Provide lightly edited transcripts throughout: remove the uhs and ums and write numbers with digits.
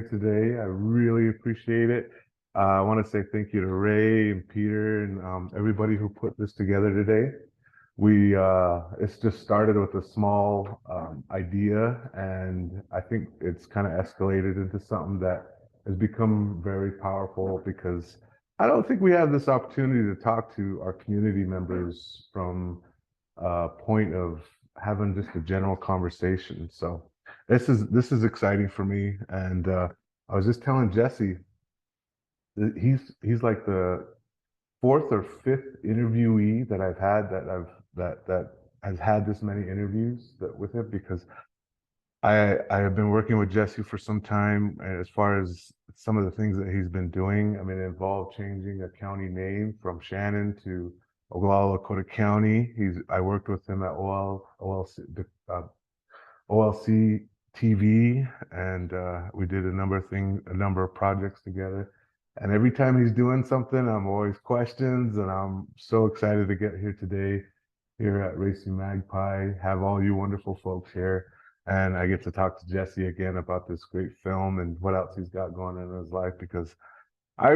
Today. I really appreciate it. I want to say thank you to Ray and Peter and everybody who put this together today. It's just started with a small idea, and I think it's kind of escalated into something that has become very powerful because I don't think we have this opportunity to talk to our community members from a point of having just a general conversation. So this is exciting for me, and I was just telling Jesse that he's like the fourth or fifth interviewee that I've had that has had this many interviews with him because I have been working with Jesse for some time, and as far as some of the things that he's been doing, I mean, it involved changing a county name from Shannon to Oglala Lakota County. I worked with him at OLC TV, and we did a number of projects together. And every time he's doing something, I'm always questions, and I'm so excited to get here today, here at Racing Magpie, have all you wonderful folks here, and I get to talk to Jesse again about this great film and what else he's got going on in his life, because a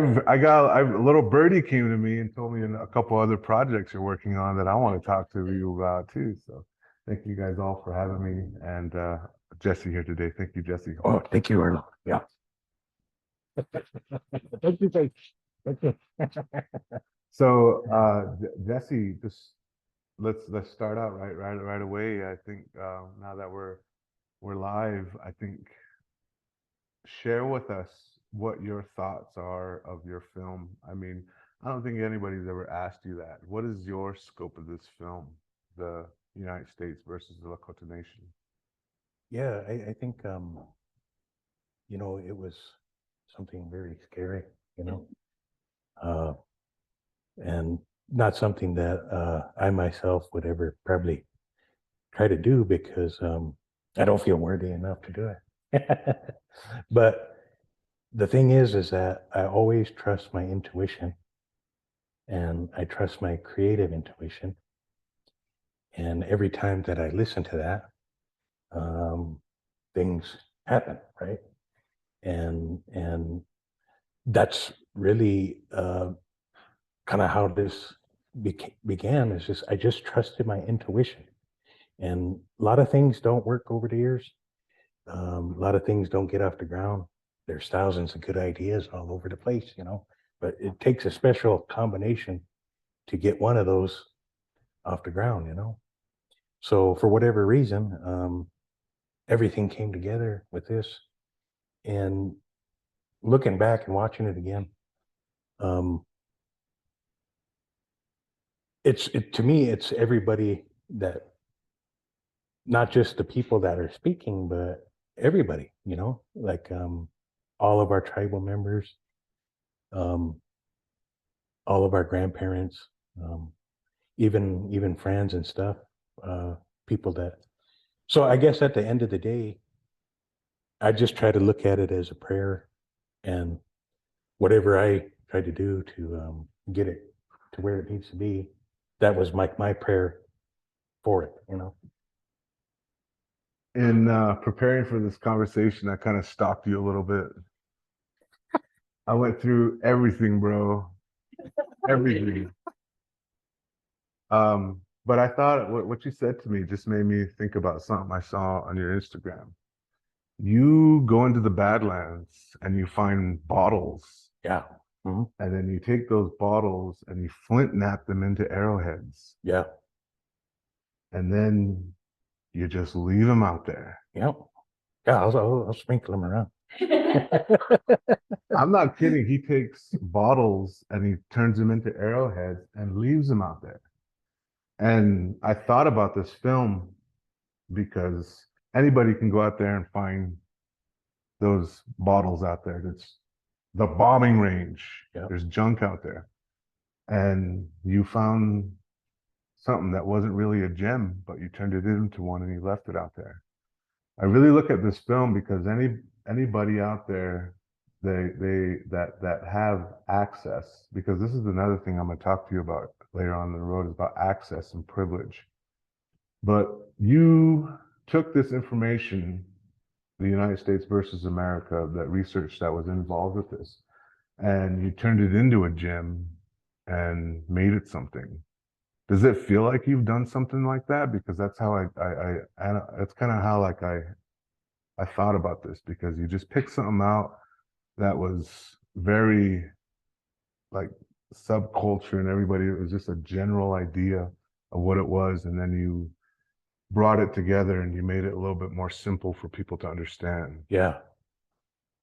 little birdie came to me and told me a couple other projects you're working on that I want to talk to you about too. So thank you guys all for having me, and Jesse here today. Thank you, Jesse. Oh, thank you, Arlo. Yeah. Thank you. Thank you. So Jesse, just let's start out right away. I think now that we're live, I think share with us what your thoughts are of your film. I mean, I don't think anybody's ever asked you that. What is your scope of this film, the United States versus the Lakota Nation? Yeah, I think you know, it was something very scary, you know, and not something that I myself would ever probably try to do because I don't feel worthy enough to do it. But the thing is that I always trust my intuition, and I trust my creative intuition. And every time that I listen to that, things happen, right? And that's really kind of how this began. Is just I just trusted my intuition, and a lot of things don't work over the years. A lot of things don't get off the ground. There's thousands of good ideas all over the place, you know, but it takes a special combination to get one of those off the ground, you know. So for whatever reason, everything came together with this. And looking back and watching it again, to me, it's everybody that, not just the people that are speaking, but everybody, you know, like all of our tribal members, all of our grandparents, even friends and stuff, people that. So I guess at the end of the day, I just try to look at it as a prayer, and whatever I try to do to get it to where it needs to be, that was my prayer for it, you know. In preparing for this conversation, I kind of stalked you a little bit. I went through everything, bro. Everything. But I thought what you said to me just made me think about something I saw on your Instagram. You go into the Badlands and you find bottles. Yeah. Mm-hmm. And then you take those bottles and you flint knap them into arrowheads. Yeah. And then you just leave them out there. Yep. Yeah, I'll sprinkle them around. I'm not kidding. He takes bottles and he turns them into arrowheads and leaves them out there. And I thought about this film because anybody can go out there and find those bottles out there. It's the bombing range. Yep. There's junk out there. And you found something that wasn't really a gem, but you turned it into one and you left it out there. I really look at this film because anybody out there that have access, because this is another thing I'm going to talk to you about later on the road, is about access and privilege. But you took this information, the United States versus America, that research that was involved with this, and you turned it into a gym and made it something. Does it feel like you've done something like that? Because that's how that's kind of how like I thought about this, because you just picked something out that was very like subculture and everybody, it was just a general idea of what it was, and then you brought it together and you made it a little bit more simple for people to understand. Yeah.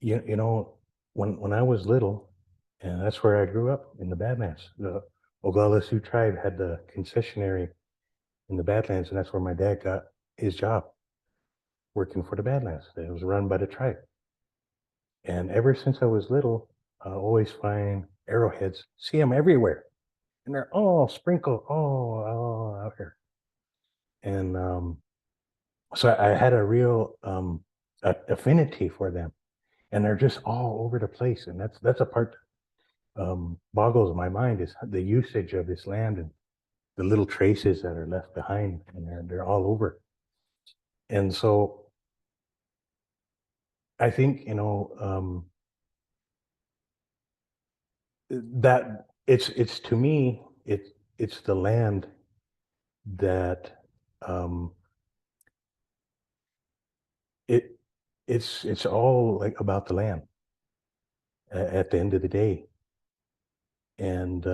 You know, when I was little, and that's where I grew up in the Badlands. The Oglala Sioux tribe had the concessionary in the Badlands, and that's where my dad got his job, working for the Badlands. It was run by the tribe. And ever since I was little, I always find arrowheads, see them everywhere. And they're all sprinkled all out here. And so I had a real affinity for them. And they're just all over the place. And that's a part boggles my mind, is the usage of this land and the little traces that are left behind, and they're all over. And so I think, you know, that it's to me, it's the land that it it's all like about the land at the end of the day. And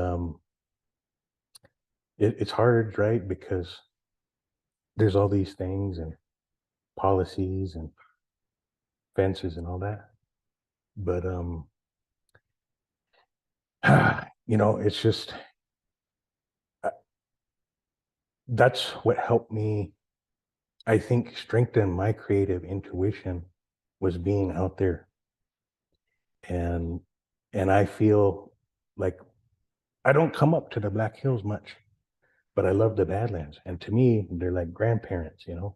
it's hard, right? Because there's all these things and policies and fences and all that. But you know, it's just that's what helped me, I think, strengthen my creative intuition, was being out there. And I feel like I don't come up to the Black Hills much, but I love the Badlands. And to me, they're like grandparents, you know?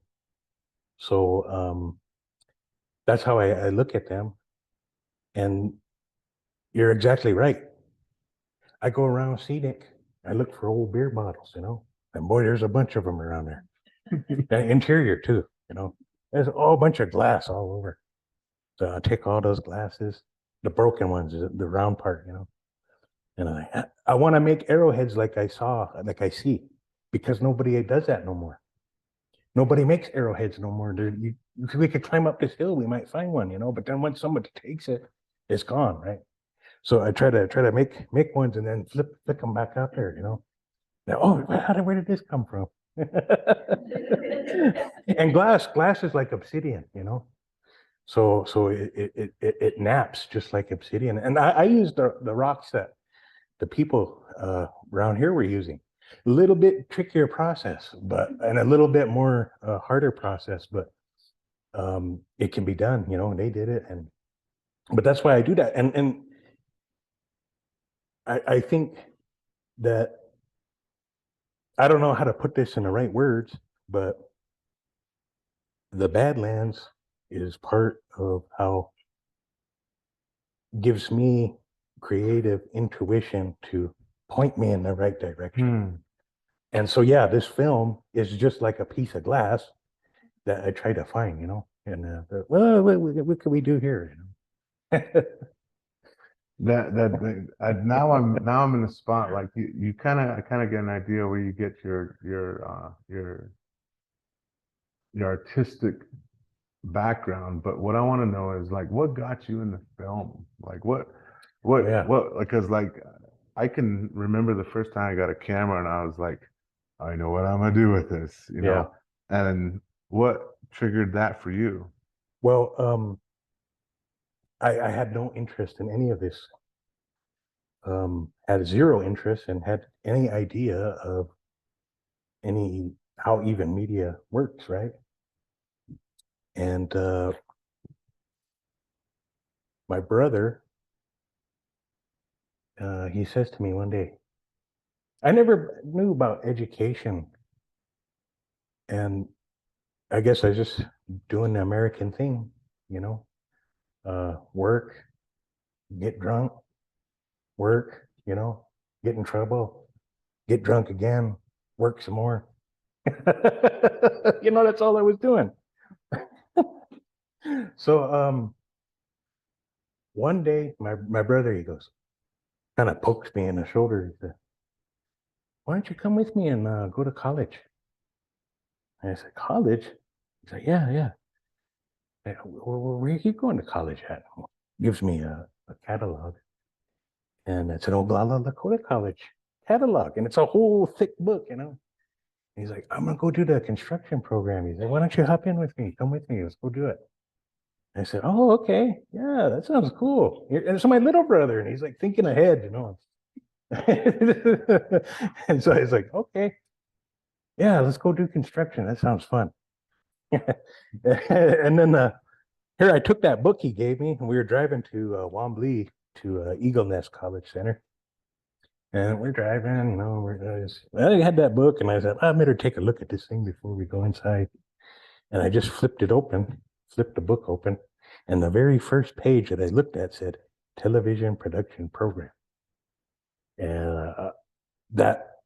So that's how I look at them. And you're exactly right. I go around scenic, I look for old beer bottles, you know? And boy, there's a bunch of them around there. And interior too, you know? There's a whole bunch of glass all over. So I take all those glasses, the broken ones, the round part, you know? And I want to make arrowheads like I see, because nobody does that no more. Nobody makes arrowheads no more. We could climb up this hill, we might find one, you know, but then once somebody takes it, it's gone, right? So I try to make ones and then flick them back out there, you know. Now, oh, where did this come from? And glass is like obsidian, you know. So it naps just like obsidian. And I use the rocks that the people around here were using. A little bit trickier process, and a little bit more harder process, but it can be done, you know. And they did it, but that's why I do that. And I think that, I don't know how to put this in the right words, but the Badlands is part of how gives me creative intuition to point me in the right direction. And so, yeah, this film is just like a piece of glass that I try to find, you know. And well, what can we do here? You know? Now I'm in a spot like you kind of get an idea where you get your artistic background, but what I want to know is like what got you in the film? Like what because like I can remember the first time I got a camera and I was like, I know what I'm gonna do with this, you know. And what triggered that for you? Well, I had no interest in any of this. Had zero interest and had any idea of how even media works, right? And my brother, he says to me one day, I never knew about education, and I guess I was just doing the American thing, you know, work, get drunk, work, you know, get in trouble, get drunk again, work some more. That's all I was doing. So one day my brother, he goes, kind of pokes me in the shoulder. He said, "Why don't you come with me and go to college?" And I said, "College?" He's like, "Yeah, yeah." I go, "Well, where are you going to college at?" Gives me a catalog, and it's an Oglala Lakota College catalog, and it's a whole thick book. He's like, "I'm gonna go do the construction program." He's like, "Why don't you hop in with me? Come with me. Let's go do it." I said, "Oh, okay. Yeah, that sounds cool." And it's my little brother, and he's like thinking ahead. And so he's like, "Okay, yeah, let's go do construction. That sounds fun." And then here I took that book he gave me, and we were driving to Wombly to Eagle Nest College Center. And we're driving, I had that book, and I said, I better take a look at this thing before we go inside. And I just flipped the book open, and the very first page that I looked at said television production program. And that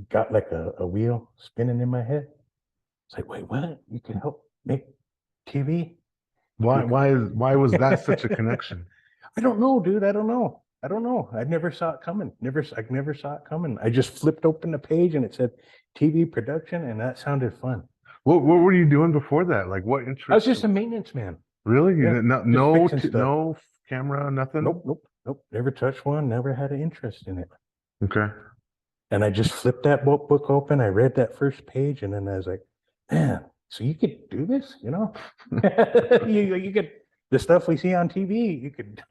got like a wheel spinning in my head. It's like, wait, what? You can help make TV? Why was that such a connection? I don't know, dude. I don't know. I never saw it coming. I never saw it coming. I just flipped open the page and it said TV production, and that sounded fun. What were you doing before that? Like what interest? I was just a maintenance man. Really? You Yeah, didn't, no camera, nothing? Nope. Never touched one. Never had an interest in it. Okay. And I just flipped that book open. I read that first page, and then I was like, man, so you could do this, you could, the stuff we see on TV, you could,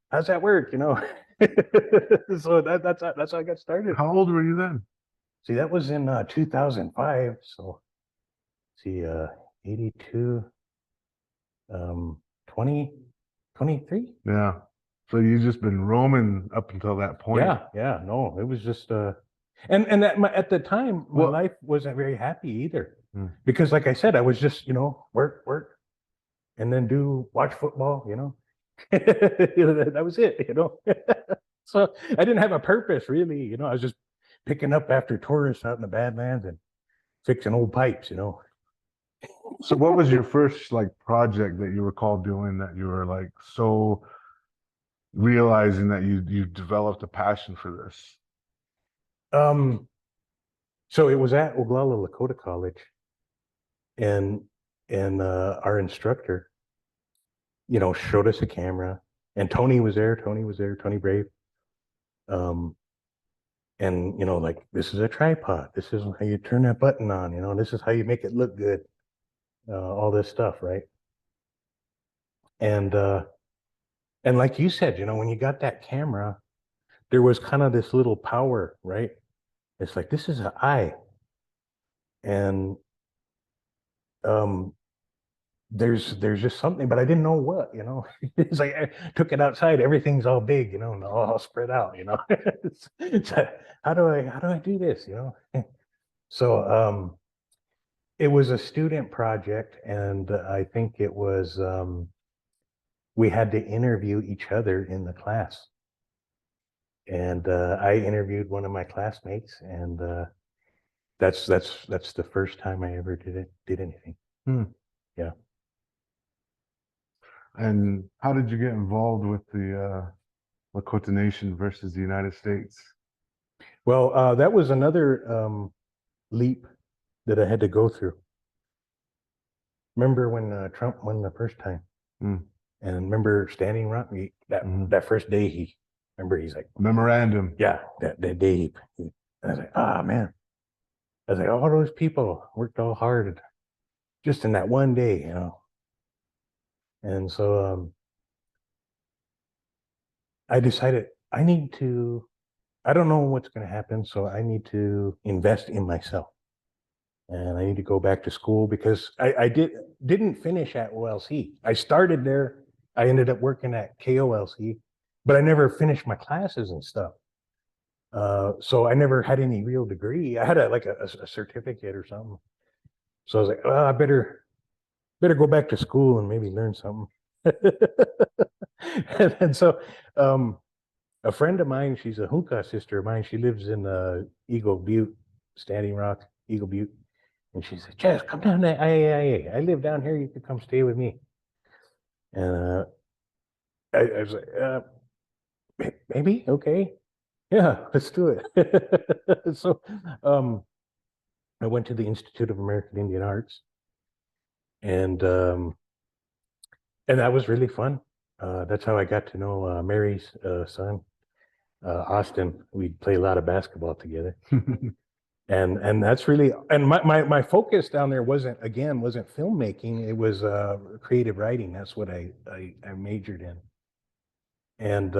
how's that work, So that's how I got started. How old were you then? See, that was in 2005. So see, 82, 23. Yeah. So you just been roaming up until that point. Yeah. No, it was just and at the time my life wasn't very happy either. Because like I said, I was just, work and then watch football, that was it, So I didn't have a purpose really, I was just picking up after tourists out in the Badlands and fixing old pipes, So what was your first like project that you recall doing that you were like so realizing that you developed a passion for this? So it was at Oglala Lakota College, and our instructor, showed us a camera, and Tony was there, Tony Brave. And like, this is a tripod, this is how you turn that button on, this is how you make it look good, all this stuff, right? And like you said, when you got that camera, there was kind of this little power, right? It's like, this is an eye. And there's just something, but I didn't know what, It's like I took it outside, everything's all big, and all spread out, it's like, how do I do this, So it was a student project, and I think it was we had to interview each other in the class. And I interviewed one of my classmates, and that's the first time I ever did anything. Yeah. And how did you get involved with the Lakota Nation versus the United States? Well, that was another leap that I had to go through. Remember when Trump won the first time? And remember Standing Rock, that first day he's like, memorandum. Yeah, that day I was like, man. I was like, all those people worked all hard just in that one day, And so I decided I don't know what's going to happen, so I need to invest in myself. And I need to go back to school, because I didn't finish at OLC. I started there. I ended up working at KOLC, but I never finished my classes and stuff. So I never had any real degree. I had a certificate or something. So I was like, well, I better go back to school and maybe learn something. and so a friend of mine, she's a Hunka sister of mine. She lives in Eagle Butte, Standing Rock, Eagle Butte. And she said, Jess, come down to I live down here. You could come stay with me. And I was like, maybe, okay. Yeah, let's do it. So I went to the Institute of American Indian Arts, and that was really fun. That's how I got to know Mary's son, Austin. We'd play a lot of basketball together. And that's really, and my focus down there wasn't filmmaking. It was creative writing. That's what I majored in. And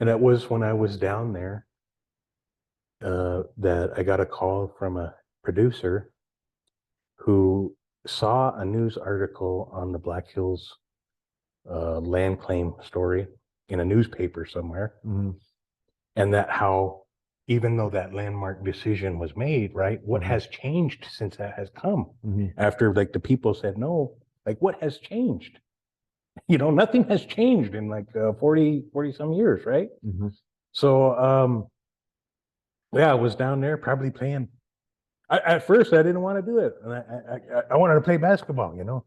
it was when I was down there that I got a call from a producer who saw a news article on the Black Hills land claim story in a newspaper somewhere. And that how, even though that landmark decision was made, right, what has changed since that has come? After like the people said no, like what has changed? You know, nothing has changed in like 40 some years, right? So yeah, I was down there probably playing. At first, I didn't want to do it. And I wanted to play basketball, you know.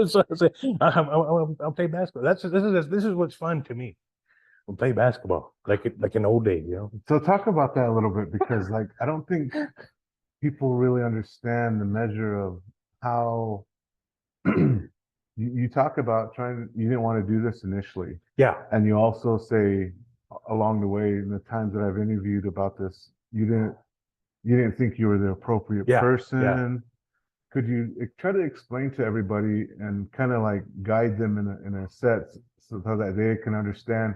So I said, I'll play basketball. This is what's fun to me. We'll play basketball like an old day, you know. So talk about that a little bit, because like I don't think people really understand the measure of how you talk about you didn't want to do this initially. Yeah. And you also say along the way, in the times that I've interviewed about this, you didn't think you were the appropriate person. Yeah. Could you try to explain to everybody and kind of like guide them in a sense so that they can understand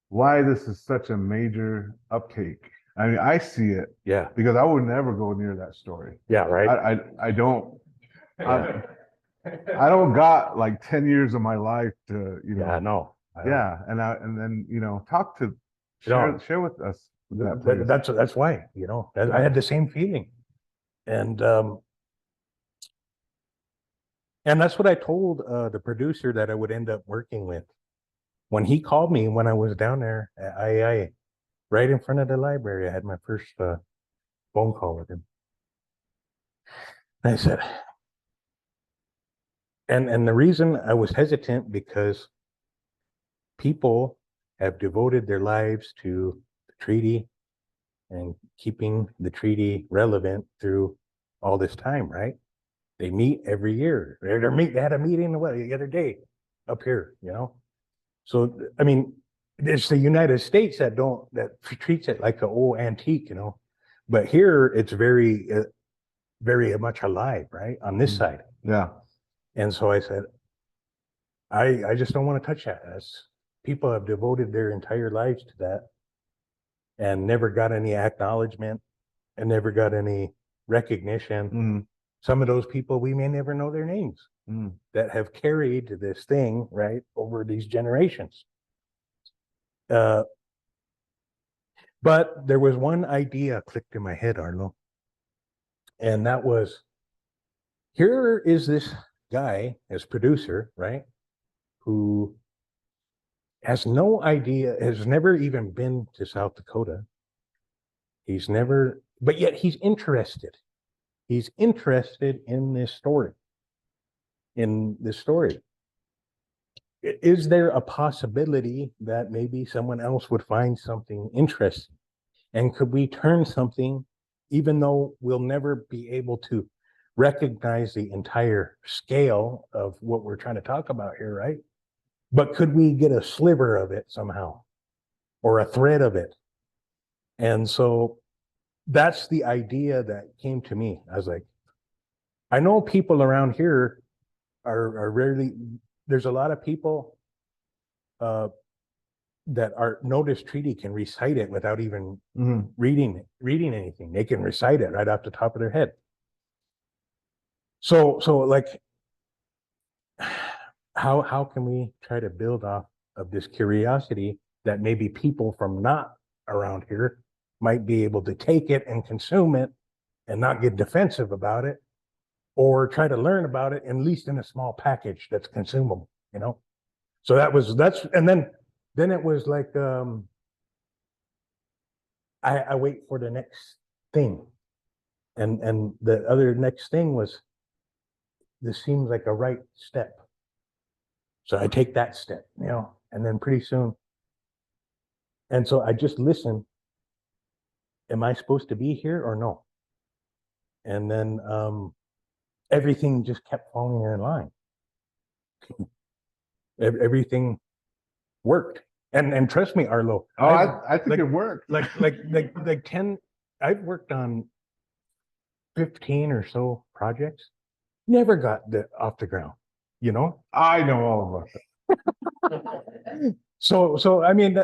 why this is such a major uptake? I mean, I see it. Yeah. Because I would never go near that story. Yeah, right. I don't. I don't got like 10 years of my life to, you know. Yeah, no. Yeah, and then you know, share with us that. That's why, you know, I had the same feeling, and that's what I told the producer that I would end up working with when he called me when I was down there at IAI, right in front of the library. I had my first phone call with him. And I said, and the reason I was hesitant because people have devoted their lives to the treaty and keeping the treaty relevant through all this time, right? They meet every year. They had a meeting the other day up here, you know? So, I mean, it's the United States that treats it like an old antique, you know? But here it's very, very much alive, right? On this side. Yeah. And so I said, I just don't want to touch that. People have devoted their entire lives to that and never got any acknowledgement and never got any recognition. Some of those people, we may never know their names that have carried this thing, right, over these generations. But there was one idea clicked in my head, Arlo, and that was, here is this guy as producer, right, who has no idea, has never even been to South Dakota. He's never, but yet he's interested. He's interested in this story. Is there a possibility that maybe someone else would find something interesting? And could we turn something, even though we'll never be able to recognize the entire scale of what we're trying to talk about here, right? But could we get a sliver of it somehow, or a thread of it? And so that's the idea that came to me. I was like, I know people around here are rarely, there's a lot of people that know this treaty can recite it without even reading anything. They can recite it right off the top of their head. So like, how can we try to build off of this curiosity that maybe people from not around here might be able to take it and consume it and not get defensive about it, or try to learn about it, at least in a small package that's consumable, you know? So and then it was like, I wait for the next thing. And the other next thing was, this seems like a right step. So I take that step, and then pretty soon. And so I just listen. Am I supposed to be here or no? And then everything just kept falling in line. Everything worked. And trust me, Arlo. Oh, I think it worked. Like 10, I've worked on 15 or so projects, never got off the ground, I know all of us. So I mean,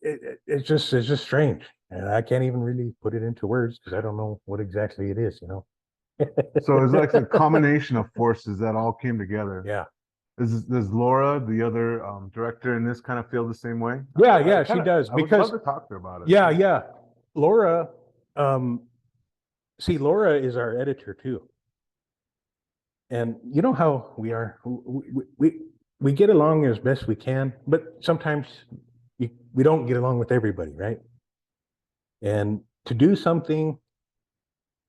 it's just strange, and I can't even really put it into words because I don't know what exactly it is. So it's like a combination of forces that all came together. Yeah. Does Laura, the other director in this, kind of feel the same way? Yeah, she does. I would love to talk to her about it. Yeah. Laura, see, Laura is our editor too. And you know how we are. We get along as best we can, but sometimes we don't get along with everybody, right? And to do something,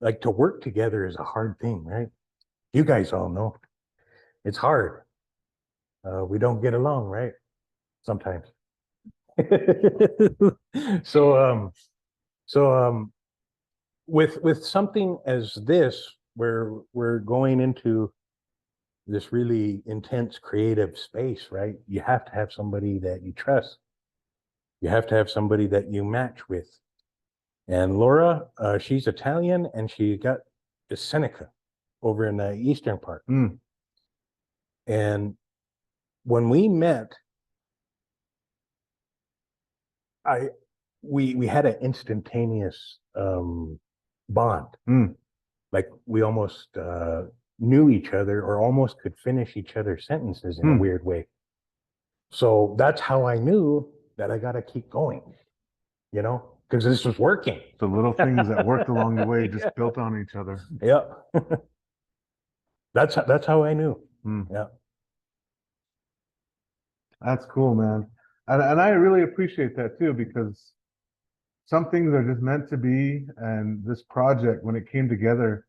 like to work together, is a hard thing, right? You guys all know it's hard. We don't get along, right? Sometimes. So with something as this, where we're going into this really intense creative space, right? You have to have somebody that you trust. You have to have somebody that you match with. And Laura, she's Italian, and she got the Seneca over in the eastern part. And when we met, we had an instantaneous bond. Like we almost knew each other, or almost could finish each other's sentences in a weird way. So that's how I knew that I got to keep going, because this was working. The little things that worked along the way just built on each other. Yeah. That's how I knew. Yeah. That's cool, man. And I really appreciate that too, because some things are just meant to be. And this project, when it came together,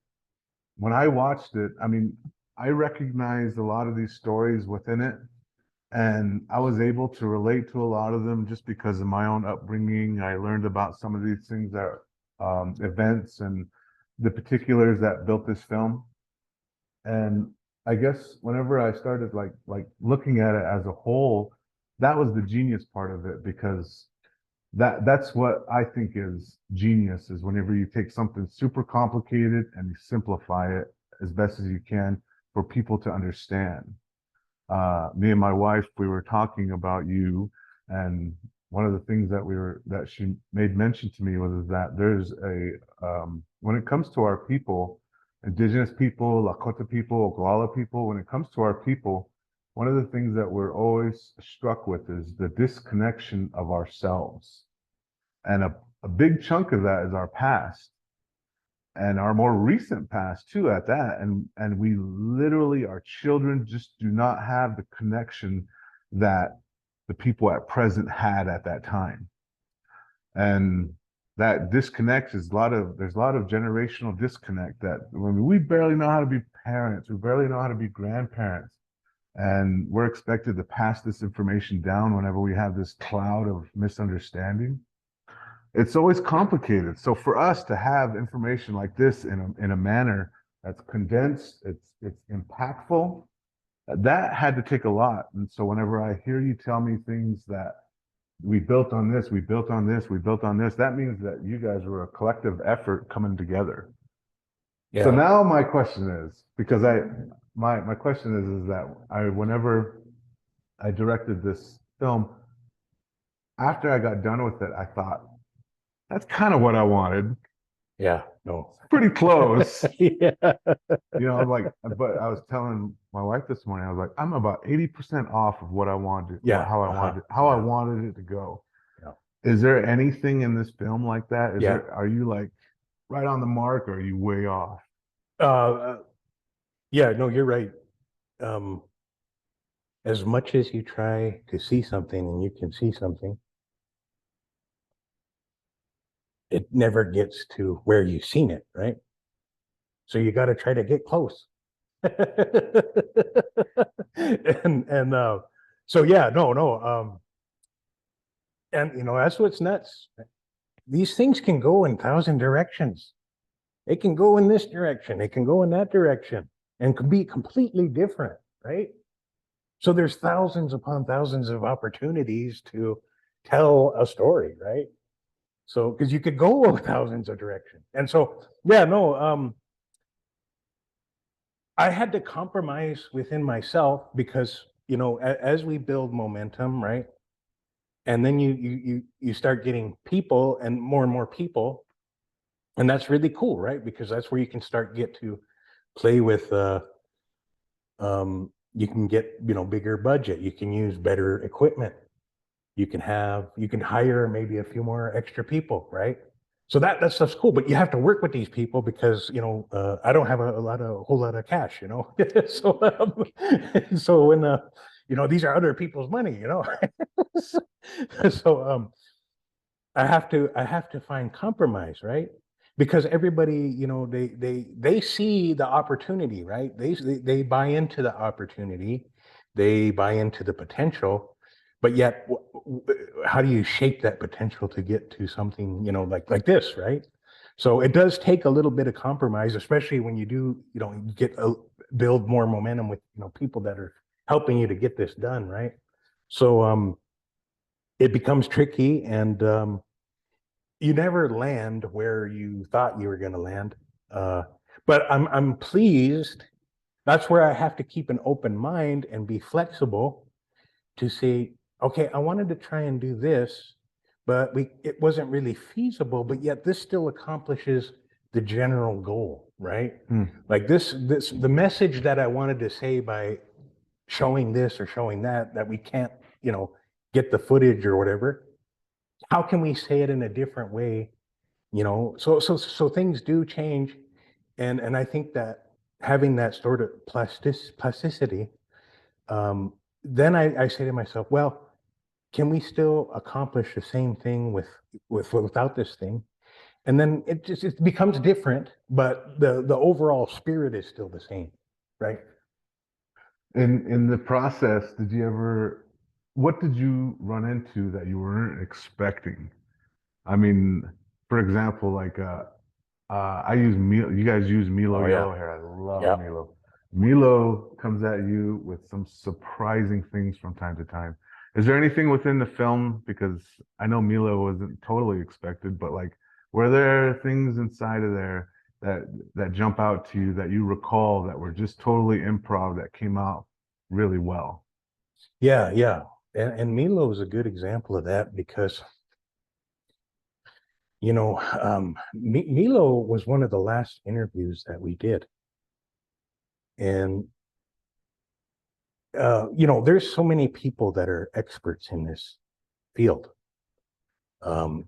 when I watched it, I mean, I recognized a lot of these stories within it. And I was able to relate to a lot of them just because of my own upbringing. I learned about some of these things that events and the particulars that built this film. And I guess whenever I started like looking at it as a whole, that was the genius part of it, because that's what I think is genius, is whenever you take something super complicated and you simplify it as best as you can for people to understand. Me and my wife, we were talking about you, and one of the things that she made mention to me was that there's when it comes to our people, Indigenous people, Lakota people, Oglala people, when it comes to our people, one of the things that we're always struck with is the disconnection of ourselves. And a big chunk of that is our past, and our more recent past too at that. And we literally, our children just do not have the connection that the people at present had at that time. And that disconnect is there's a lot of generational disconnect, that when we barely know how to be parents, we barely know how to be grandparents, and we're expected to pass this information down whenever we have this cloud of misunderstanding. It's always complicated. So for us to have information like this in a manner that's condensed, it's impactful, that had to take a lot. And so whenever I hear you tell me things that we built on this, we built on this, we built on this, that means that you guys were a collective effort coming together. Yeah. So now my question is, because my question is that whenever I directed this film, after I got done with it, I thought, that's kind of what I wanted. Yeah, no. Pretty close. Yeah. I'm like, but I was telling my wife this morning, I was like, I'm about 80% off of what I wanted. Yeah. How I wanted it to go. Yeah. Is there anything in this film like that? Are you like right on the mark, or are you way off? Yeah, no, you're right. as much as you try to see something and you can see something, it never gets to where you've seen it, right? So you got to try to get close. and so yeah, no. And that's what's nuts. These things can go in 1,000 directions. It can go in this direction, it can go in that direction, and can be completely different, right? So there's thousands upon thousands of opportunities to tell a story, right? So because you could go thousands of directions. And so yeah, no, I had to compromise within myself because as we build momentum, right? And then you start getting people and more people, and that's really cool, right? Because that's where you can start get to play with you can get bigger budget, you can use better equipment, you can hire maybe a few more extra people, right? So that stuff's cool, but you have to work with these people because I don't have a whole lot of cash, so so when these are other people's money, so I have to find compromise, right? Because everybody, they see the opportunity, right? They buy into the opportunity, they buy into the potential, but yet, how do you shape that potential to get to something, like this, right? So it does take a little bit of compromise, especially when you do, build more momentum with people that are helping you to get this done, right? So it becomes tricky, and you never land where you thought you were going to land. But I'm pleased. That's where I have to keep an open mind and be flexible to say, okay, I wanted to try and do this, but it wasn't really feasible, but yet this still accomplishes the general goal, right? Like the message that I wanted to say by showing this or showing that we can't, get the footage or whatever. How can we say it in a different way? So things do change, and I think that having that sort of plasticity, then I say to myself, well, can we still accomplish the same thing without this thing? And then it becomes different, but the overall spirit is still the same, right? In the process, what did you run into that you weren't expecting? I mean, for example, like I use Milo. You guys use Milo Oh yeah, yellow hair. I love yeah. Milo. Milo comes at you with some surprising things from time to time. Is there anything within the film? Because I know Milo wasn't totally expected, but like, were there things inside of there that jump out to you that you recall that were just totally improv that came out really well? Yeah. And Milo is a good example of that because Milo was one of the last interviews that we did, and there's so many people that are experts in this field. Um,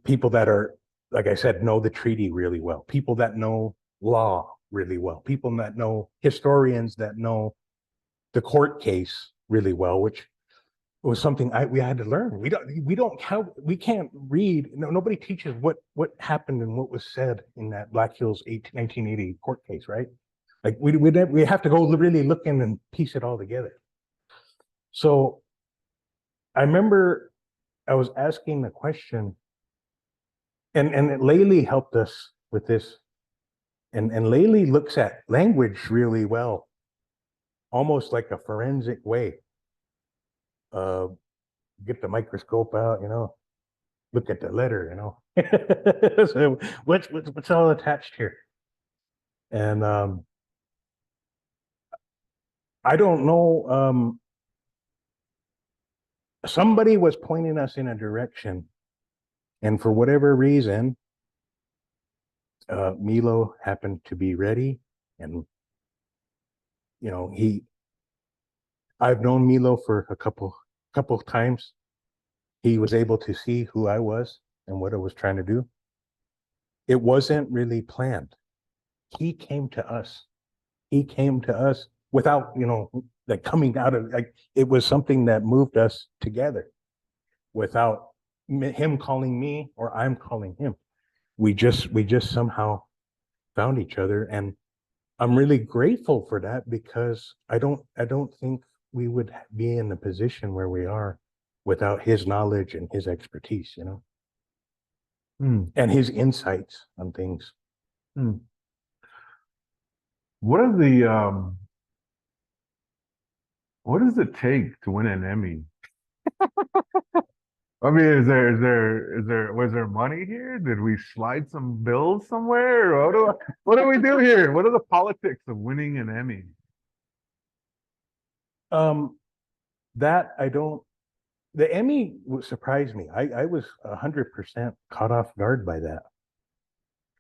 People that are, like I said, know the treaty really well. People that know law really well. People that know historians that know the court case really well, which was something we had to learn. We can't read. No, nobody teaches what happened and what was said in that Black Hills 1980 court case, right? Like we have to go really look in and piece it all together. So I remember I was asking the question, and Laylee helped us with this, and Laylee looks at language really well, almost like a forensic way. Uh, get the microscope out, look at the letter, So what's all attached here? And I don't know. Somebody was pointing us in a direction, and for whatever reason, Milo happened to be ready, and I've known Milo for a couple of times. He was able to see who I was and what I was trying to do. It wasn't really planned. He came to us. He came to us without, like coming out of, like, it was something that moved us together without him calling me or I'm calling him. We just somehow found each other, and I'm really grateful for that, because I don't think we would be in the position where we are without his knowledge and his expertise, and his insights on things. What are the what does it take to win an Emmy? I mean, was there money here? Did we slide some bills somewhere? Or what do we do here? What are the politics of winning an Emmy? That I don't. The Emmy surprised me. I was 100% caught off guard by that.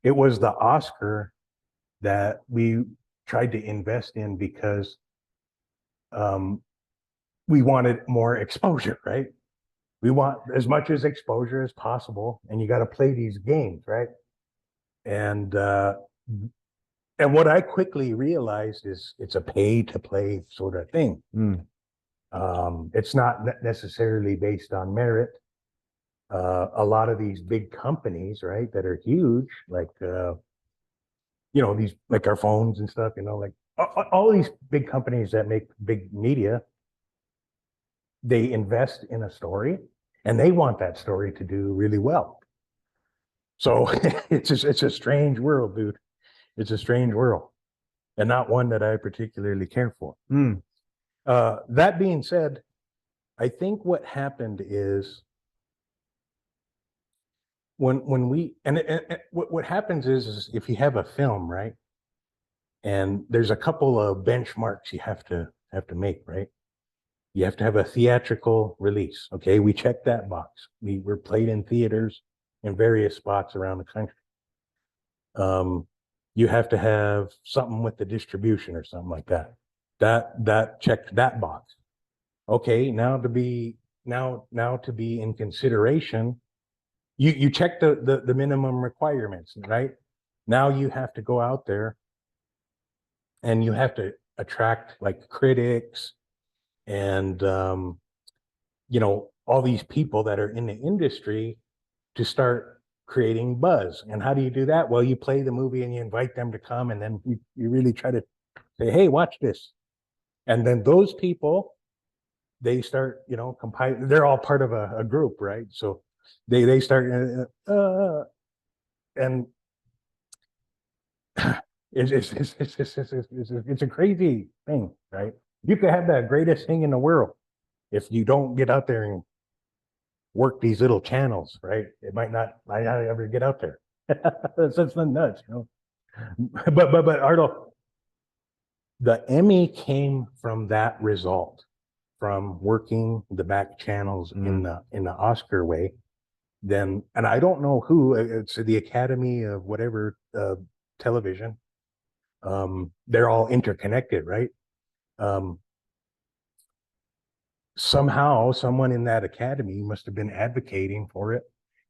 It was the Oscar that we tried to invest in because we wanted more exposure, right? We want as much as exposure as possible, and you got to play these games, right? And what I quickly realized is it's a pay to play sort of thing. It's not necessarily based on merit. A lot of these big companies, right, that are huge, like these, like our phones and stuff, like all these big companies that make big media, they invest in a story and they want that story to do really well. So it's a strange world, dude. It's a strange world, and not one that I particularly care for. That being said, I think what happened is when we and what happens is if you have a film, right, and there's a couple of benchmarks you have to make, right? You have to have a theatrical release. Okay, we checked that box. We were played in theaters in various spots around the country. You have to have something with the distribution or something like that. That checked that box. Okay, now to be in consideration, you check the minimum requirements, right? Now you have to go out there and you have to attract like critics and all these people that are in the industry to start creating buzz. And how do you do that? Well, you play the movie and you invite them to come, and then you really try to say, hey, watch this. And then those people, they start, compiling. They're all part of a group, right? So they start, and it's a crazy thing, right? You could have the greatest thing in the world. If you don't get out there and work these little channels, right? It might not ever get out there. That's nuts, But Ardo, the Emmy came from that result, from working the back channels in the Oscar way. Then, and I don't know who, it's the Academy of whatever television. They're all interconnected, right? Somehow someone in that academy must have been advocating for it,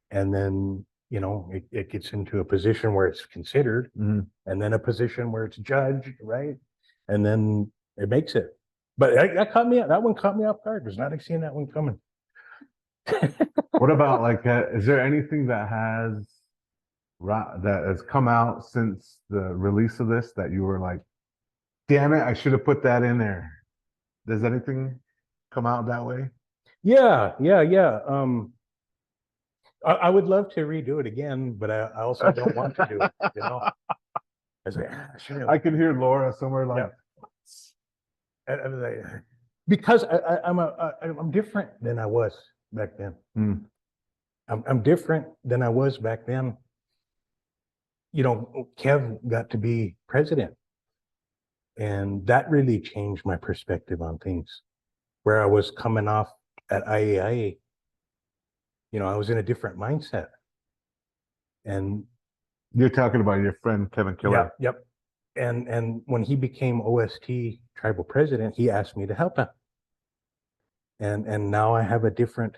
and then it gets into a position where it's considered, and then a position where it's judged, right? And then it makes it. But that one caught me off guard. Was not seeing that one coming. What about is there anything that has come out since the release of this that you were like, damn it, I should have put that in there? Does anything come out that way? Yeah. I would love to redo it again, but I also don't want to do it. I was like, I can hear Laura somewhere like, I was like, because I'm different than I was back then. I'm different than I was back then. Kev got to be president, and that really changed my perspective on things. Where I was coming off at IAIA, I was in a different mindset. And you're talking about your friend Kevin Killer. Yep. And when he became OST tribal president, he asked me to help him. And now I have a different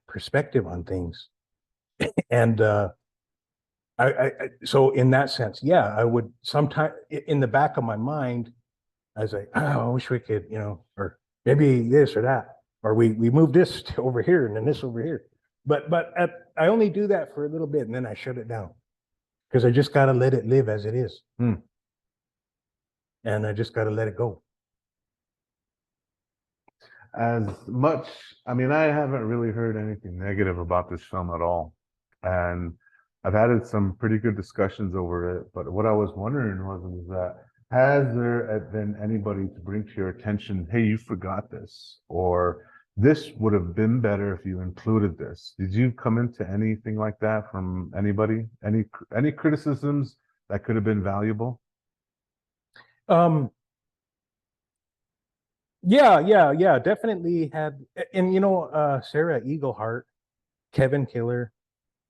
perspective on things. And so in that sense, I would sometimes, in the back of my mind, I was like, oh, I wish we could, or maybe this or that, or we move this to over here and then this over here. But I only do that for a little bit and then I shut it down because I just got to let it live as it is. And I just got to let it go. As much, I mean, I haven't really heard anything negative about this film at all. And I've had some pretty good discussions over it. But what I was wondering was that has there been anybody to bring to your attention, hey, you forgot this, or this would have been better if you included this? Did you come into anything like that from anybody? Any criticisms that could have been valuable? Yeah, definitely had. And Sarah Eagleheart, Kevin Killer,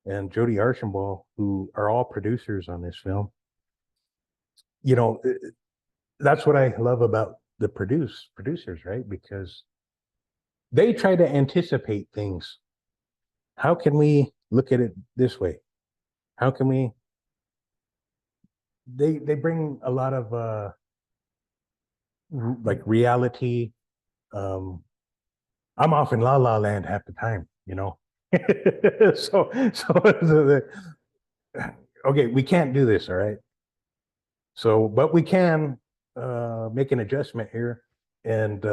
and Jody Archambault, who are all producers on this film. That's what I love about the producers, right? Because they try to anticipate things. How can we look at it this way? How can we? They bring a lot of like reality. I'm off in La La Land half the time, so okay, we can't do this, all right. So, but we can make an adjustment here, and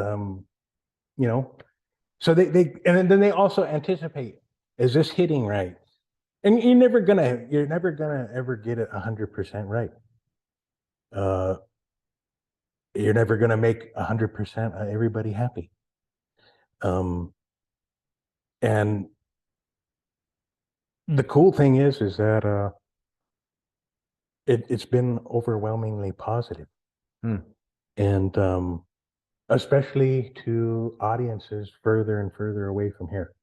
so they and then they also anticipate, is this hitting right? And you're never gonna ever get it 100% right. You're never gonna make 100% everybody happy. And the cool thing is that it's been overwhelmingly positive. And especially to audiences further and further away from here.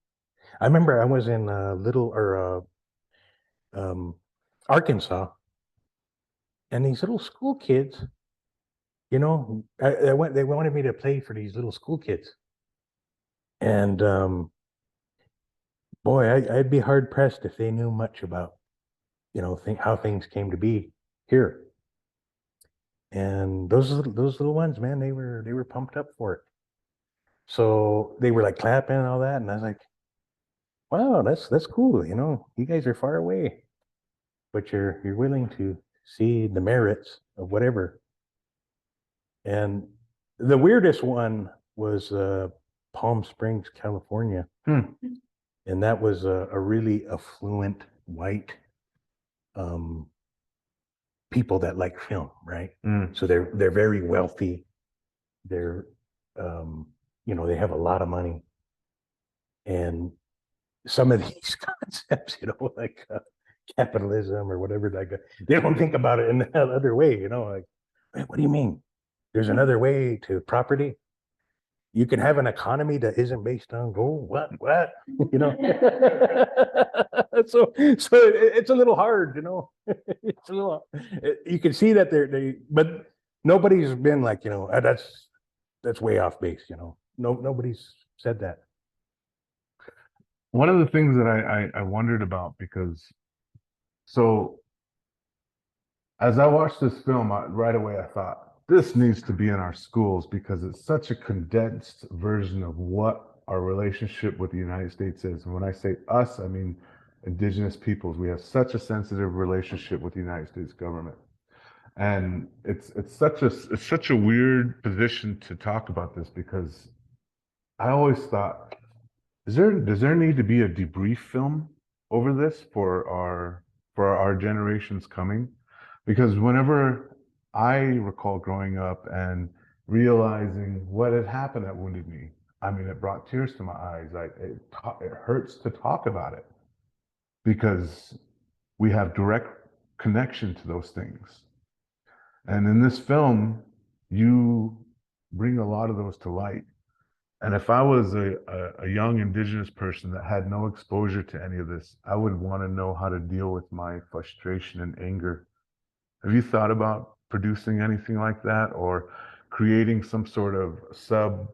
I remember I was in Arkansas, and these little school kids, they wanted me to play for these little school kids. And boy, I'd be hard pressed if they knew much about, how things came to be here. And those little ones, man, they were pumped up for it. So they were like clapping and all that, and I was like, wow, that's cool. You guys are far away, but you're willing to see the merits of whatever. And the weirdest one was Palm Springs, California. And that was a really affluent white people that like film, right? So they're very wealthy. They're they have a lot of money, and some of these concepts, like capitalism or whatever, like they don't think about it in that other way. Like, hey, what do you mean? There's another way to property. You can have an economy that isn't based on gold. What? So it's a little hard, It's a little. You can see that but nobody's been like, that's way off base, nobody's said that. One of the things that I wondered about, because so as I watched this film, right away I thought, this needs to be in our schools because it's such a condensed version of what our relationship with the United States is. And when I say us, I mean indigenous peoples. We have such a sensitive relationship with the United States government. And it's such a weird position to talk about this, because I always thought, does there need to be a debrief film over this for our generations coming? Because whenever I recall growing up and realizing what had happened at Wounded Knee, I mean, it brought tears to my eyes. It hurts to talk about it because we have direct connection to those things. And in this film, you bring a lot of those to light. And if I was a young indigenous person that had no exposure to any of this, I would want to know how to deal with my frustration and anger. Have you thought about producing anything like that, or creating some sort of sub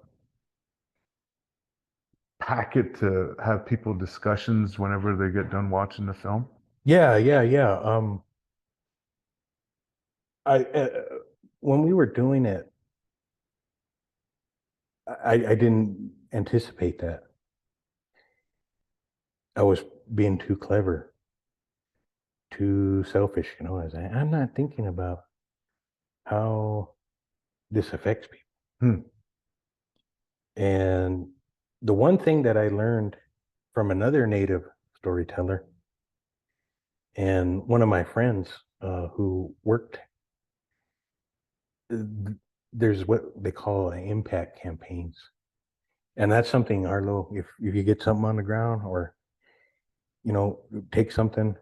packet to have people discussions whenever they get done watching the film? Yeah. I when we were doing it, I didn't anticipate that. I was being too clever, too selfish, you know. I'm not thinking about how this affects people. Hmm. And the one thing that I learned from another native storyteller and one of my friends who worked, there's what they call impact campaigns. And that's something, Arlo, if you get something on the ground or, you know, take something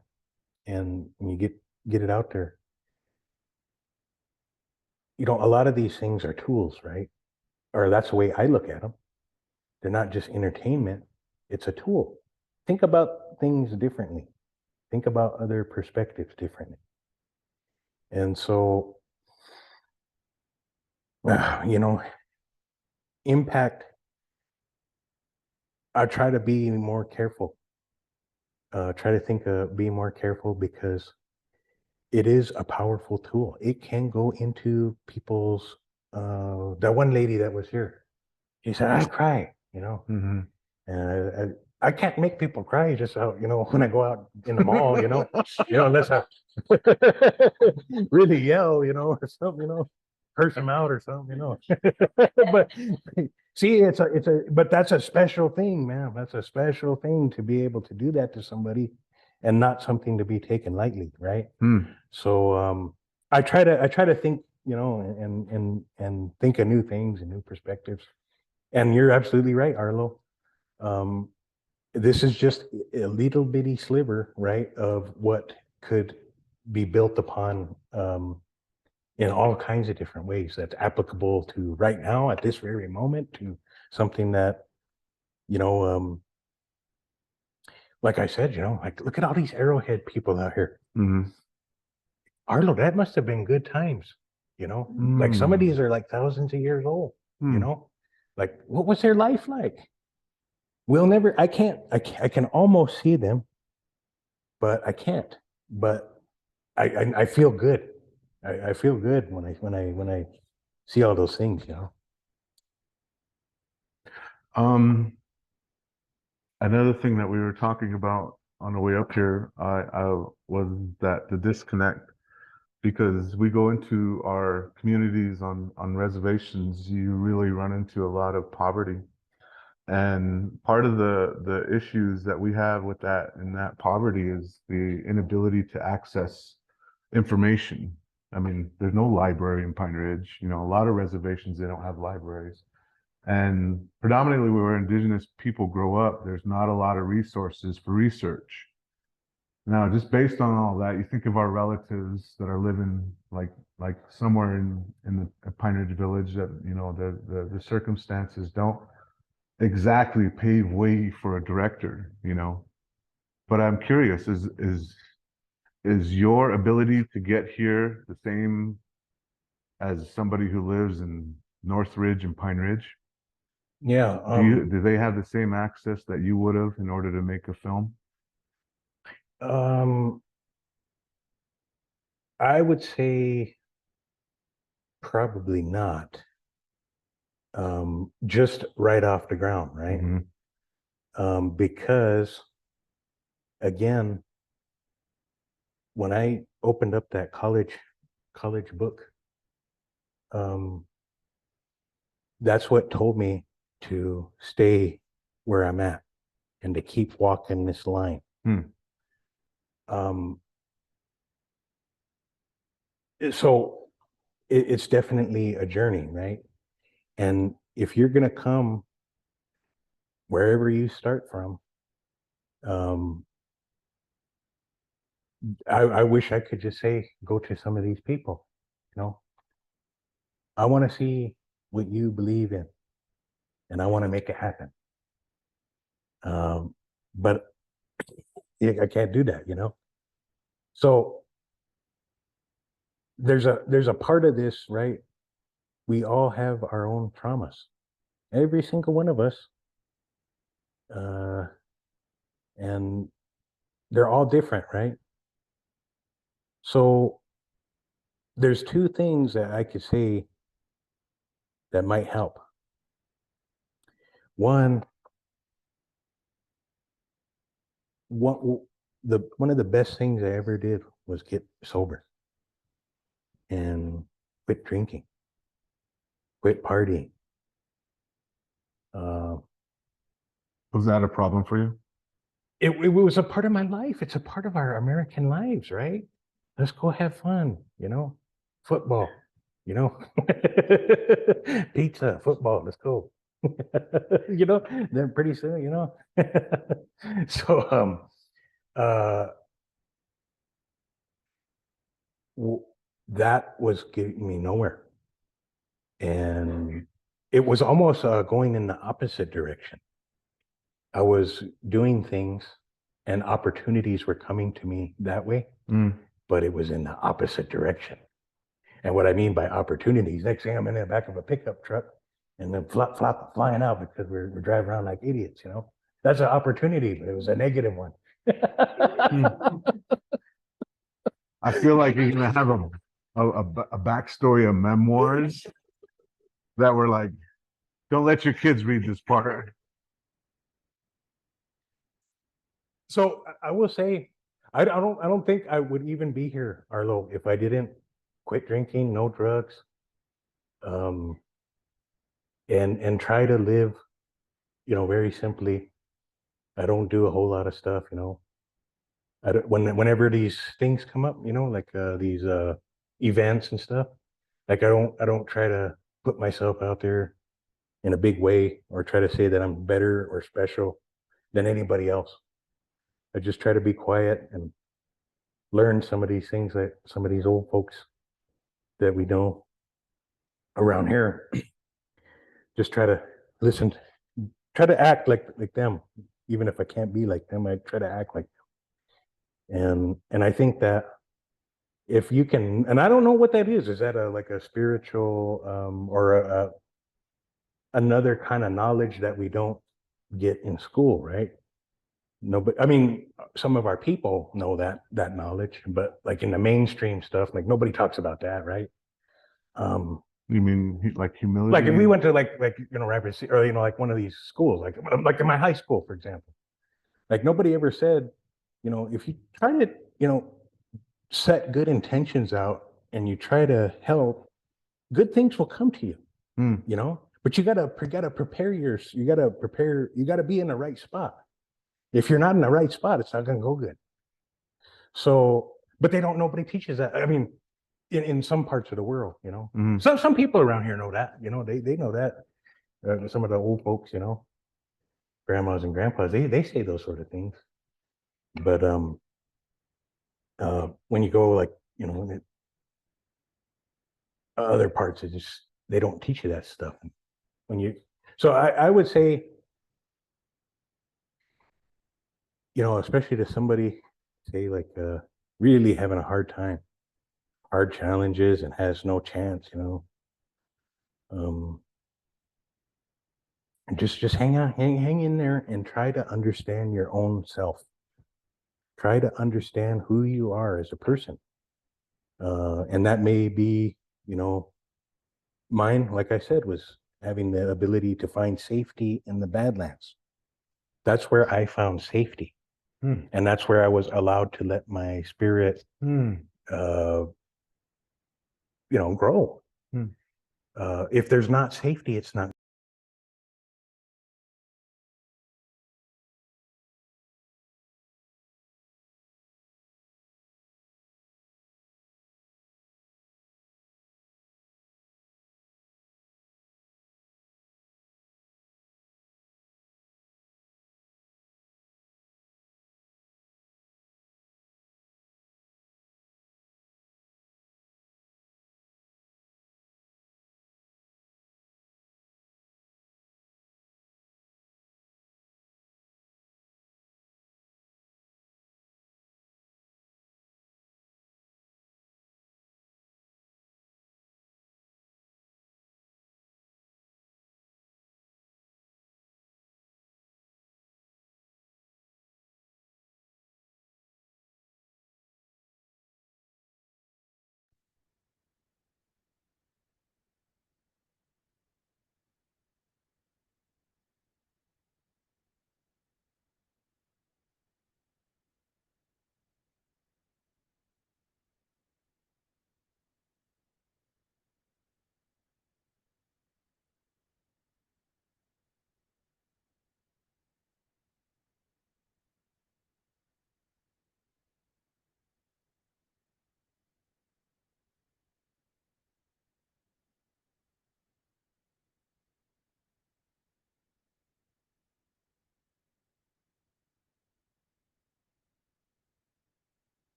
and you get it out there, you know, a lot of these things are tools, right? Or that's the way I look at them. They're not just entertainment, it's a tool. Think about things differently. Think about other perspectives differently. And so, you know, impact, I try to be more careful. Try to think be more careful because it is a powerful tool. It can go into people's, that one lady that was here, she said, I cry, you know, Mm-hmm. and I can't make people cry just out, you know, when I go out in the mall, unless I really yell, you know, or something, you know, curse them out or something, you know. But see, but that's a special thing, man. That's a special thing to be able to do that to somebody and not something to be taken lightly, right? Hmm. So I try to think, you know, and think of new things and new perspectives. And you're absolutely right, Arlo. Um, this is just a little bitty sliver, right, of what could be built upon in all kinds of different ways that's applicable to right now at this very moment to something that, you know, like I said, you know, like look at all these arrowhead people out here. Mm-hmm. Arlo, that must have been good times, you know, like some of these are like thousands of years old, you Mm. know, like what was their life like? We'll never, I can almost see them, but I can't. But I feel good. I feel good when I see all those things, you know. Another thing that we were talking about on the way up here, I was that the disconnect because we go into our communities on reservations, you really run into a lot of poverty. And part of the issues that we have with that and that poverty is the inability to access information. I mean, there's no library in Pine Ridge. You know, a lot of reservations, they don't have libraries. And predominantly where indigenous people grow up, there's not a lot of resources for research. Now, just based on all that, you think of our relatives that are living like somewhere in the Pine Ridge Village that, you know, the circumstances don't exactly pave way for a director, you know. But I'm curious, is your ability to get here the same as somebody who lives in North Ridge and Pine Ridge? Yeah. Do they have the same access that you would have in order to make a film? Um, I would say probably not. Just right off the ground, right? Mm-hmm. Because again, when I opened up that college book, um, that's what told me to stay where I'm at and to keep walking this line. Hmm. Um, so it's definitely a journey, right? And if you're going to come wherever you start from, um, I wish I could just say, go to some of these people, you know, I want to see what you believe in and I want to make it happen. But I can't do that, you know? So there's a part of this, right? We all have our own traumas. Every single one of us. Uh, and they're all different, right? So there's two things that I could say that might help. one one one of the best things I ever did was get sober and quit drinking, quit partying. Was that a problem for you? It was a part of my life. It's a part of our American lives, right? Let's go have fun, football, you know, pizza, football, let's go. Then pretty soon, so uh that was getting me nowhere. And it was almost going in the opposite direction. I was doing things and opportunities were coming to me that way, but it was in the opposite direction. And what I mean by opportunities, next thing I'm in the back of a pickup truck and then flying out because we're driving around like idiots, That's an opportunity, but it was a negative one. I feel like you're gonna have a backstory of memoirs that were like, don't let your kids read this part. So I will say, I don't think I would even be here, Arlo, if I didn't quit drinking, no drugs, and try to live, very simply. I don't do a whole lot of stuff, I don't, whenever these things come up, like these events and stuff, like I don't try to put myself out there in a big way or try to say that I'm better or special than anybody else. I just try to be quiet and learn some of these things that some of these old folks that we know around here. Just try to listen, try to act like them, even if I can't be like them. I try to act like them. And I think that if you can, and I don't know what that is that like a spiritual or another kind of knowledge that we don't get in school, right? No, but I mean, some of our people know that knowledge, but like in the mainstream stuff, like nobody talks about that, right? You mean like humility? Like if we went to Rapid City, or like one of these schools, like in my high school, for example, like nobody ever said, if you try to, set good intentions out and you try to help, good things will come to you, but you gotta prepare you gotta be in the right spot. If you're not in the right spot, it's not gonna go good. So, but nobody teaches that. I mean, in some parts of the world, some people around here know that, they know that. Some of the old folks, grandmas and grandpas, they say those sort of things. But when you go like, other parts, it just they don't teach you that stuff. So I would say, especially to somebody, say like really having a hard time, hard challenges, and has no chance, and just hang out, hang in there, and try to understand your own self. Try to understand who you are as a person, and that may be, mine. Like I said, was having the ability to find safety in the Badlands. That's where I found safety. And that's where I was allowed to let my spirit, grow. If there's not safety, it's not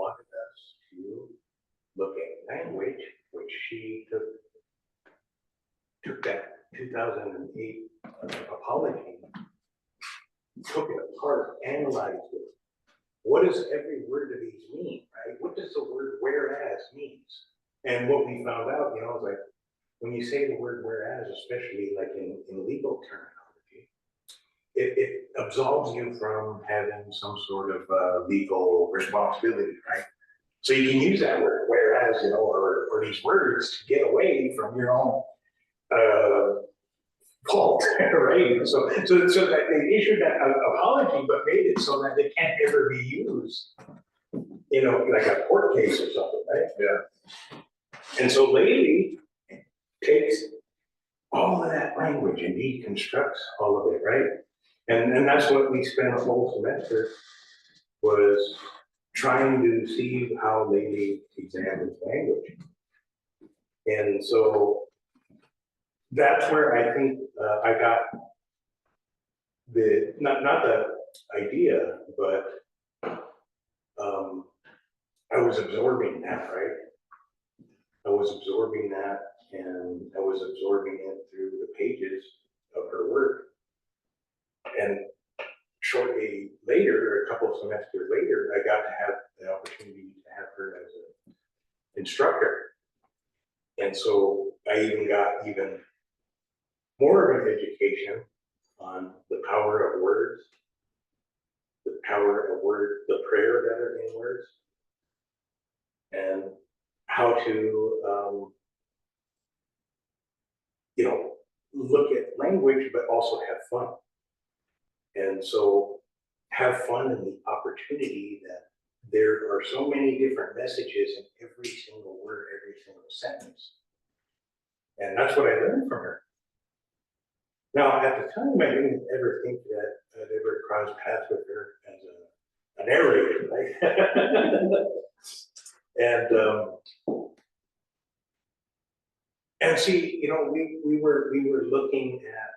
wanted us to look at language, which she took that 2008 apology, took it apart, analyzed it. What does every word of these mean, right? What does the word whereas means? And what we found out, you know, is like when you say the word whereas, especially like in legal terminology, it absolves you from having some sort of legal responsibility, right? So you can use that word, whereas, you know, or these words to get away from your own fault, right? So that they issued that apology, but made it so that they can't ever be used, you know, like a court case or something, right? Yeah. And so Laley takes all of that language and deconstructs all of it, right? And that's what we spent a whole semester was trying to see how Laley examines language. And so that's where I think I got the, not the idea, but I was absorbing that, right? I was absorbing that, and I was absorbing it through the pages of her work. And shortly later, a couple of semesters later, I got to have the opportunity to have her as an instructor. And so I even got even more of an education on the power of words, the power of words, the prayer that are in words, and how to, you know, look at language, but also have fun. And so have fun in the opportunity that there are so many different messages in every single word, every single sentence. And that's what I learned from her. Now, at the time, I didn't ever think that I'd ever cross paths with her as a narrator, right? And see, you know, we were looking at,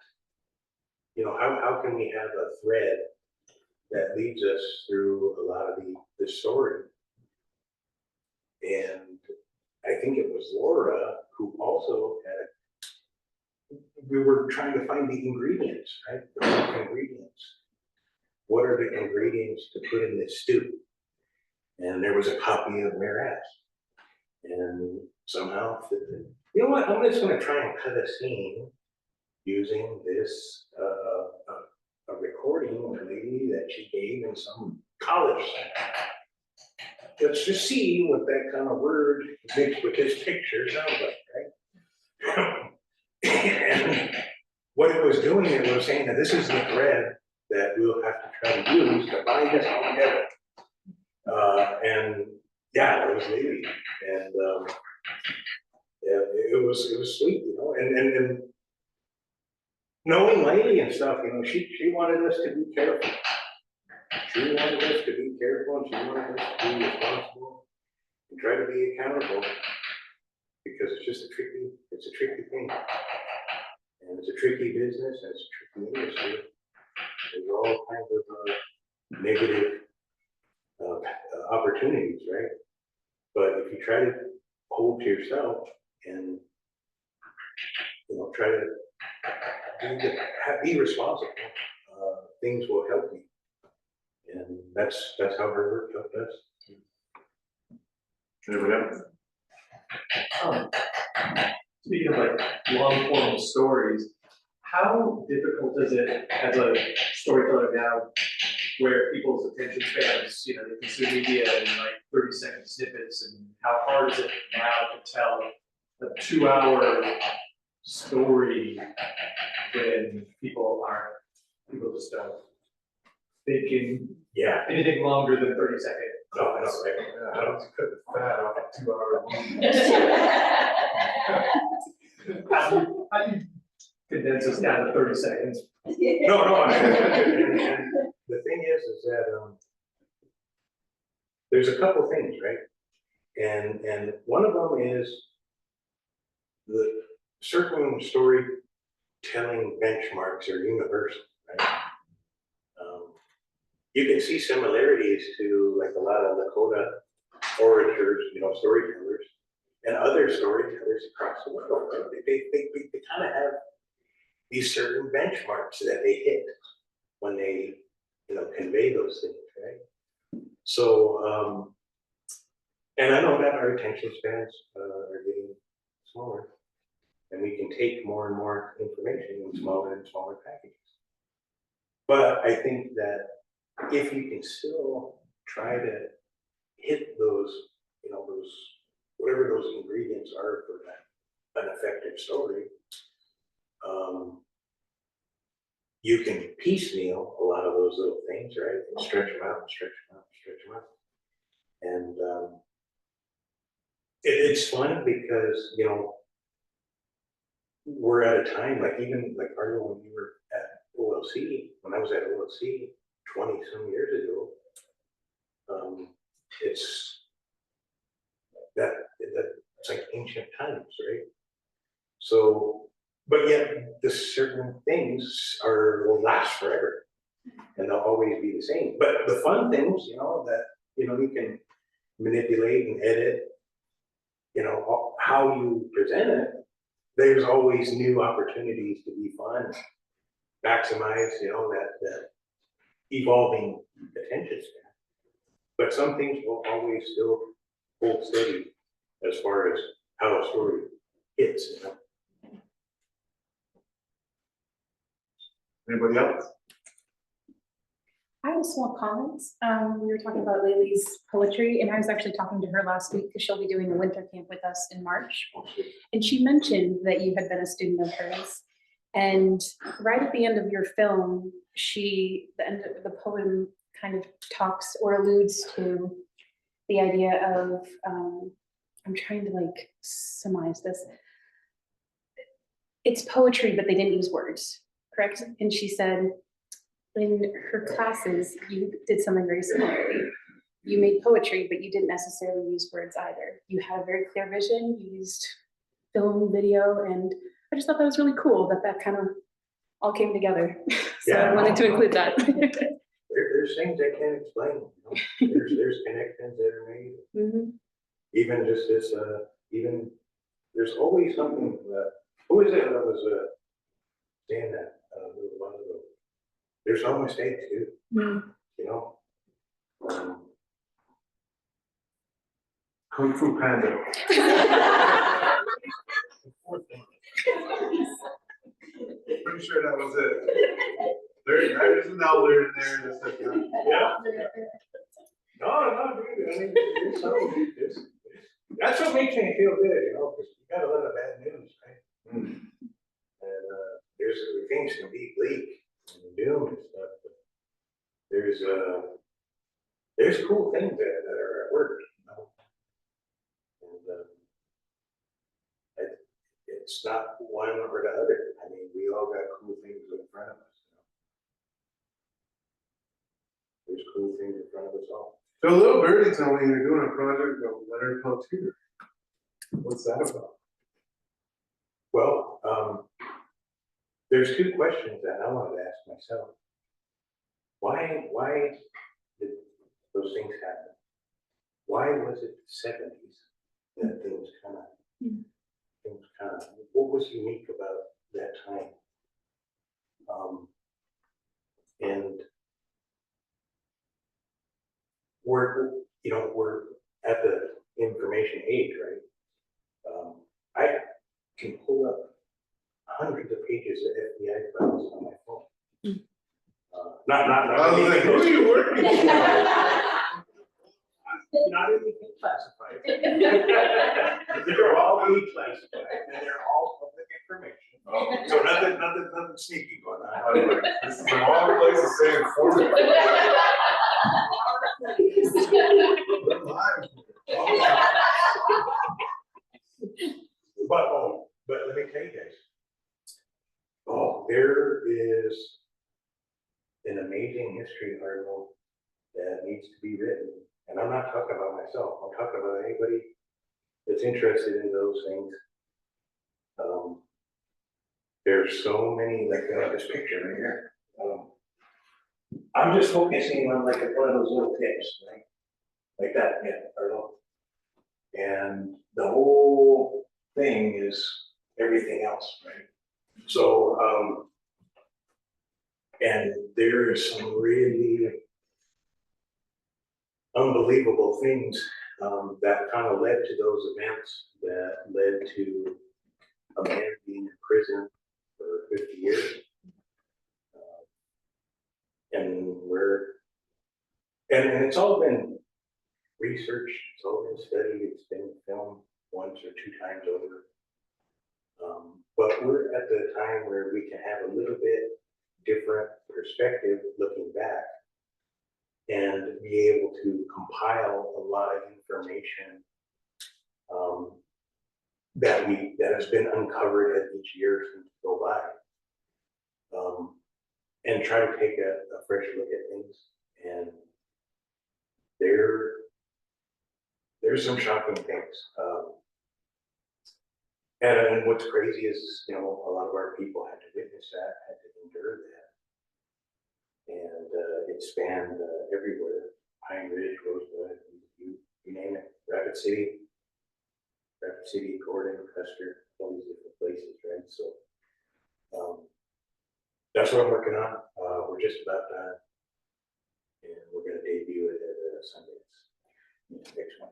you know, how can we have a thread that leads us through a lot of the story. And I think it was Laura who also had we were trying to find the ingredients, right? The ingredients. What are the ingredients to put in this stew? And there was a copy of Whereas. And somehow, you know what? I'm just going to try and cut a scene using this a recording of a lady that she gave in some college center. Let's just see what that kind of word mixed with this picture sounds like, right? And what it was doing, it was saying that this is the thread that we'll have to try to use to bind us all together. And yeah, it was Lily, and yeah, it was sweet, you know, and knowing Lily and stuff, you know, she wanted us to be careful. She wanted us to be careful, and she wanted us to be responsible and try to be accountable, because it's just a tricky thing. And it's a tricky business, and it's a tricky industry. There's all kinds of negative opportunities, right? But if you try to hold to yourself and, you know, try to be responsible, things will help you. And that's how her work helped us. Anybody else? Speaking of like long form stories, how difficult is it as a storyteller now, where people's attention spans, you know, they consume media in like 30-second snippets, and how hard is it now to tell a 2-hour story when people just don't thinking anything longer than 30 seconds? No, I know, right? Yeah, how to cut the fat off a 2-hour How do you condense this down to 30 seconds? No, and the thing is that there's a couple things, right? And one of them is the certain storytelling benchmarks are universal, right? You can see similarities to like a lot of Lakota orators, storytellers, and other storytellers across the world. Right? They kind of have these certain benchmarks that they hit when they, convey those things, right? So, and I know that our attention spans are getting smaller, and we can take more and more information in smaller and smaller packages. But I think that if you can still try to hit those, whatever those ingredients are for an effective story, you can piecemeal a lot of those little things, right? And stretch them out, and stretch them out, and stretch them out. And it's fun because, we're at a time, like even like Arlo, when you were at OLC, when I was at OLC 20 some years ago, it's like ancient times, right? So, but yet the certain things will last forever, and they'll always be the same. But the fun things, that you can manipulate and edit, how you present it. There's always new opportunities to be fun, maximize, that evolving attention span. But some things will always still hold steady as far as how a story hits. Anybody else? I have a small comment. We were talking about Laylee's poetry, and I was actually talking to her last week because she'll be doing a winter camp with us in March. And she mentioned that you had been a student of hers. And right at the end of your film, the end of the poem kind of talks or alludes to the idea of, I'm trying to surmise this. It's poetry, but they didn't use words, correct? And she said, in her classes, you did something very similarly. You made poetry, but you didn't necessarily use words either. You had a very clear vision, you used film, video, and I just thought that was really cool that kind of all came together. So I wanted to include that. There's things I can't explain. There's connections that are made. Mm-hmm. Even just this, there's always something. Who is it that was saying that a little while ago? There's no mistake too. Mm-hmm. Kung Fu Panda. Pretty sure that was it. There's an elder in there that said that. Yeah. No, dude. I mean, there's something. That's what makes me feel good, because you got a lot of bad news, right? Mm. And there's things can be bleak and doom and stuff, but there's cool things that are at work, and it's not one or the other. I mean, we all got cool things in front of us. There's cool things in front of us all. So little birdie told me you're doing a project of Leonard Peltier. What's that about? Well, there's two questions that I wanted to ask myself. Why did those things happen? Why was it the 70s that things kind of, what was unique about that time? And we're at the information age, right? I can pull up hundreds of pages of FBI files on my phone. Who are you working for? Not anything classified. They're all declassified, and they're all public information. Oh. So nothing sneaky going on. This is the wrong place to say informative. But let me tell you guys. There is an amazing history article that needs to be written. And I'm not talking about myself. I'm talking about anybody that's interested in those things. There's so many, like this picture right here. I'm just focusing on one of those little tips, right? Like that, yeah, Arlo. And the whole thing is everything else, right? So, and there is some really unbelievable things that kind of led to those events that led to a man being in prison for 50 years. And it's all been researched, it's all been studied, it's been filmed once or two times over. But we're at the time where we can have a little bit different perspective looking back and be able to compile a lot of information that has been uncovered as each year since go by, and try to take a fresh look at things. And there's some shocking things. And what's crazy is, you know, a lot of our people had to witness that, had to endure that. And it spanned everywhere. Pine Ridge, Rosebud, you name it. Rapid City, Gordon, Custer, all these different places, right? So that's what I'm working on. We're just about done. And we're going to debut it at Sundance next month.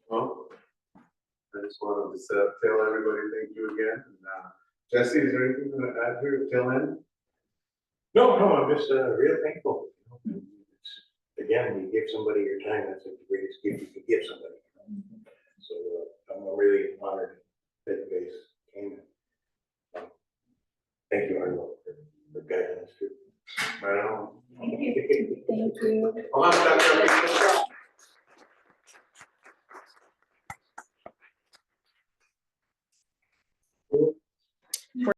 Well, I just wanted to tell everybody thank you again. And, Jesse, is there anything to add here till end? No, I'm just real thankful. Again, when you give somebody your time, that's the greatest gift you can give somebody. So I'm really honored that you guys came. Thank you, Arnold, for guiding us through. Right on. Thank you. Thank you. I'll have that.